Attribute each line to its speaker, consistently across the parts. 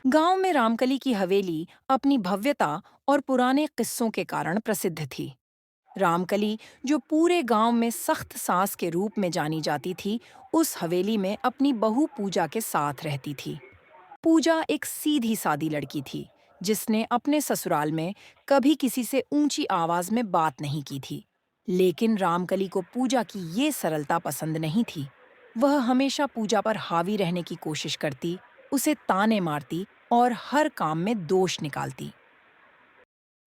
Speaker 1: गांव में रामकली की हवेली अपनी भव्यता और पुराने किस्सों के कारण प्रसिद्ध थी। रामकली, जो पूरे गांव में सख्त सास के रूप में जानी जाती थी, उस हवेली में अपनी बहू पूजा के साथ रहती थी। पूजा एक सीधी सादी लड़की थी, जिसने अपने ससुराल में कभी किसी से ऊंची आवाज में बात नहीं की थी। लेकिन रामकली को पूजा की ये सरलता पसंद नहीं थी। वह हमेशा पूजा पर हावी रहने की कोशिश करती, उसे ताने मारती और हर काम में दोष निकालती।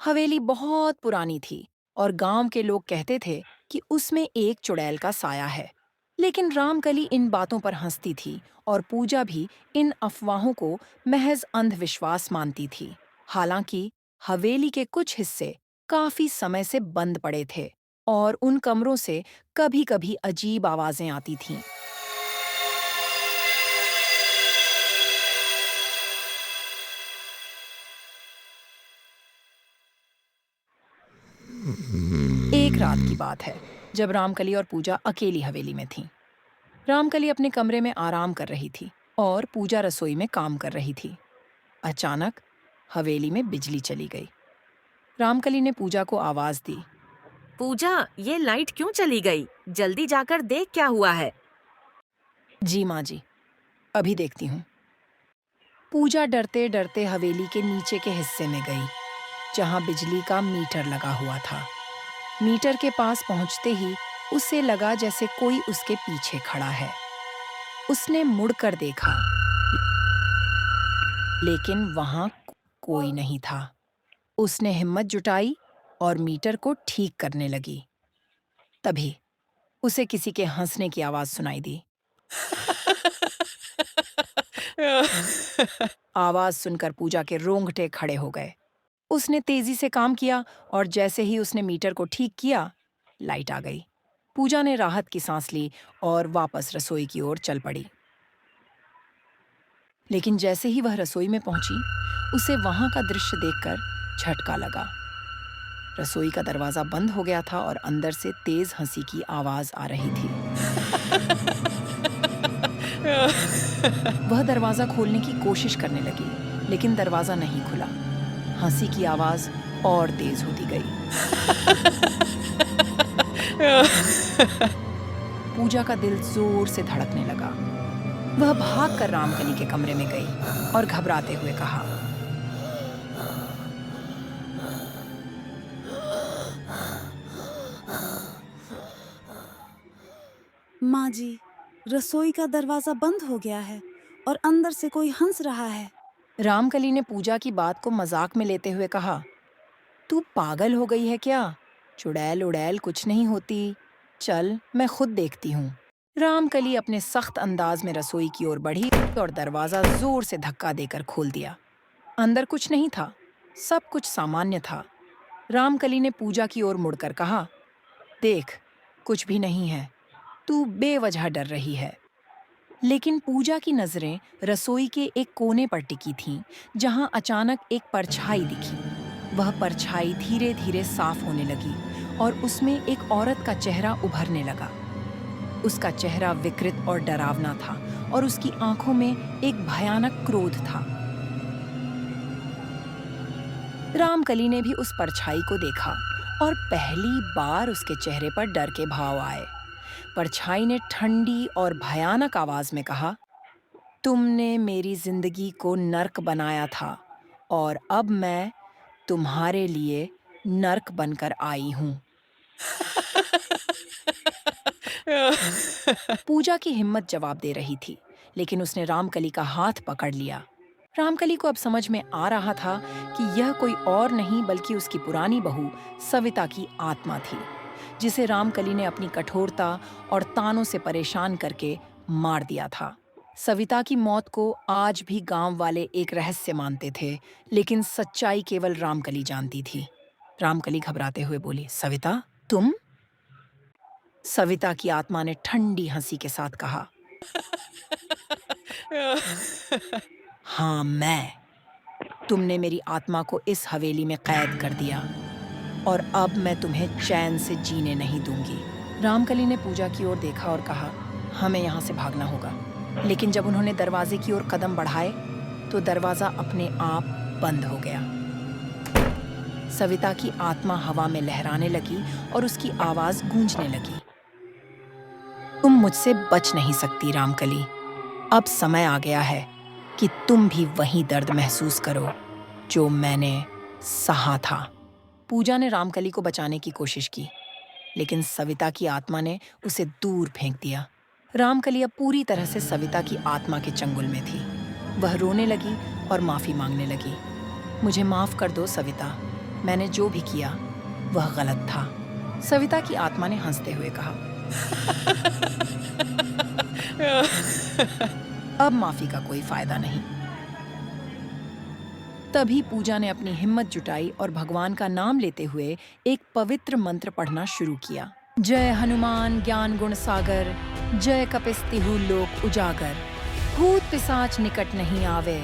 Speaker 1: हवेली बहुत पुरानी थी और गांव के लोग कहते थे कि उसमें एक चुड़ैल का साया है। लेकिन रामकली इन बातों पर हंसती थी और पूजा भी इन अफवाहों को महज अंधविश्वास मानती थी। हालांकि हवेली के कुछ हिस्से काफी समय से बंद पड़े थे और उन कमरों से कभी-कभी अजीब आवाजें आती थीं। एक रात की बात है, जब रामकली और पूजा अकेली हवेली में थीं। रामकली अपने कमरे में आराम कर रही थी और पूजा रसोई में काम कर रही थी। अचानक हवेली में बिजली चली गई। रामकली ने पूजा को आवाज दी।
Speaker 2: पूजा, ये लाइट क्यों चली गई? जल्दी जाकर देख क्या हुआ है।
Speaker 1: जी माँ जी, अभी देखती हूँ। पूजा डरते डरते हवेली के नीचे के हिस्से में गई, जहाँ बिजली का मीटर लगा हुआ था। मीटर के पास पहुँचते ही उसे लगा जैसे कोई उसके पीछे खड़ा है। उसने मुड़कर देखा, लेकिन वहाँ कोई नहीं था। उसने हिम्मत जुटाई और मीटर को ठीक करने लगी। तभी उसे किसी के हंसने की आवाज सुनाई दी। आवाज सुनकर पूजा के रोंगटे खड़े हो गए। उसने तेजी से काम किया और जैसे ही उसने मीटर को ठीक किया, लाइट आ गई। पूजा ने राहत की सांस ली और वापस रसोई की ओर चल पड़ी। लेकिन जैसे ही वह रसोई में पहुंची, उसे वहां का दृश्य देखकर झटका लगा। रसोई का दरवाजा बंद हो गया था और अंदर से तेज हंसी की आवाज आ रही थी। वह दरवाजा खोलने की कोशिश करने लगी, लेकिन दरवाजा नहीं खुला। हंसी की आवाज और तेज होती गई। पूजा का दिल जोर से धड़कने लगा। वह भागकर रामकली के कमरे में गई और घबराते हुए कहा,
Speaker 3: माँ जी, रसोई का दरवाजा बंद हो गया है और अंदर से कोई हंस रहा है।
Speaker 1: रामकली ने पूजा की बात को मजाक में लेते हुए कहा, तू पागल हो गई है क्या? चुड़ैल उड़ैल कुछ नहीं होती। चल, मैं खुद देखती हूँ। रामकली अपने सख्त अंदाज में रसोई की ओर बढ़ी और दरवाजा जोर से धक्का देकर खोल दिया। अंदर कुछ नहीं था, सब कुछ सामान्य था। रामकली ने पूजा की ओर मुड़कर कहा, देख, कुछ भी नहीं है, तू बेवजह डर रही है। लेकिन पूजा की नजरें रसोई के एक कोने पर टिकी थीं, जहां अचानक एक परछाई दिखी। वह परछाई धीरे धीरे साफ होने लगी और उसमें एक औरत का चेहरा उभरने लगा। उसका चेहरा विकृत और डरावना था और उसकी आंखों में एक भयानक क्रोध था। रामकली ने भी उस परछाई को देखा और पहली बार उसके चेहरे पर डर के भाव आए। परछाई ने ठंडी और भयानक आवाज में कहा, तुमने मेरी जिंदगी को नर्क बनाया था और अब मैं तुम्हारे लिए नर्क बनकर आई हूं। पूजा की हिम्मत जवाब दे रही थी, लेकिन उसने रामकली का हाथ पकड़ लिया। रामकली को अब समझ में आ रहा था कि यह कोई और नहीं बल्कि उसकी पुरानी बहू सविता की आत्मा थी, जिसे रामकली ने अपनी कठोरता और तानों से परेशान करके मार दिया था। सविता की मौत को आज भी गांव वाले एक रहस्य मानते थे, लेकिन सच्चाई केवल रामकली जानती थी। रामकली घबराते हुए बोली, सविता, तुम? सविता की आत्मा ने ठंडी हंसी के साथ कहा, हाँ, मैं। तुमने मेरी आत्मा को इस हवेली में कैद कर दिया और अब मैं तुम्हें चैन से जीने नहीं दूंगी। रामकली ने पूजा की ओर देखा और कहा, हमें यहाँ से भागना होगा। लेकिन जब उन्होंने दरवाजे की ओर कदम बढ़ाए, तो दरवाजा अपने आप बंद हो गया। सविता की आत्मा हवा में लहराने लगी और उसकी आवाज गूंजने लगी। तुम मुझसे बच नहीं सकती रामकली। अब समय आ गया है कि तुम भी वही दर्द महसूस करो जो मैंने सहा था। पूजा ने रामकली को बचाने की कोशिश की, लेकिन सविता की आत्मा ने उसे दूर फेंक दिया। रामकली अब पूरी तरह से सविता की आत्मा के चंगुल में थी। वह रोने लगी और माफी मांगने लगी। मुझे माफ कर दो सविता, मैंने जो भी किया वह गलत था। सविता की आत्मा ने हंसते हुए कहा, अब माफी का कोई फायदा नहीं। तभी पूजा ने अपनी हिम्मत जुटाई और भगवान का नाम लेते हुए एक पवित्र मंत्र पढ़ना शुरू किया। जय हनुमान ज्ञान गुण सागर, जय कपिस्तिहु लोक उजागर, भूत पिशाच निकट नहीं आवे,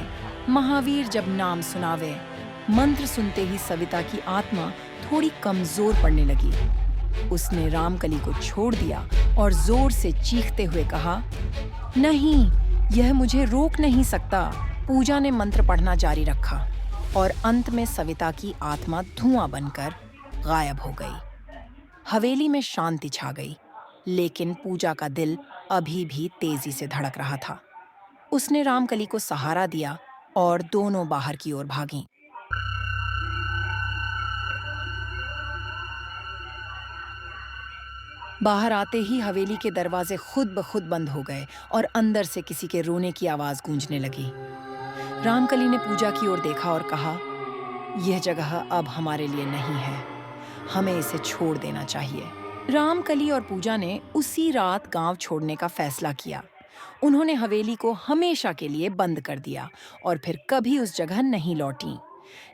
Speaker 1: महावीर जब नाम सुनावे। मंत्र सुनते ही सविता की आत्मा थोड़ी कमजोर पड़ने लगी। उसने रामकली को छोड़ दिया और जोर से चीखते हुए कहा, नहीं, यह मुझे रोक नहीं सकता। पूजा ने मंत्र पढ़ना जारी रखा और अंत में सविता की आत्मा धुआं बनकर गायब हो गई। हवेली में शांति छा गई, लेकिन पूजा का दिल अभी भी तेजी से धड़क रहा था। उसने रामकली को सहारा दिया और दोनों बाहर की ओर भागीं। बाहर आते ही हवेली के दरवाजे खुद ब खुद बंद हो गए और अंदर से किसी के रोने की आवाज गूंजने लगी। रामकली ने पूजा की ओर देखा और कहा, यह जगह अब हमारे लिए नहीं है, हमें इसे छोड़ देना चाहिए। रामकली और पूजा ने उसी रात गांव छोड़ने का फैसला किया। उन्होंने हवेली को हमेशा के लिए बंद कर दिया और फिर कभी उस जगह नहीं लौटी।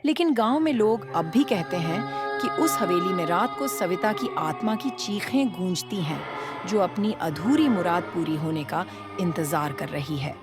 Speaker 1: लेकिन गांव में लोग अब भी कहते हैं कि उस हवेली में रात को सविता की आत्मा की चीखें गूंजती हैं, जो अपनी अधूरी मुराद पूरी होने का इंतजार कर रही है।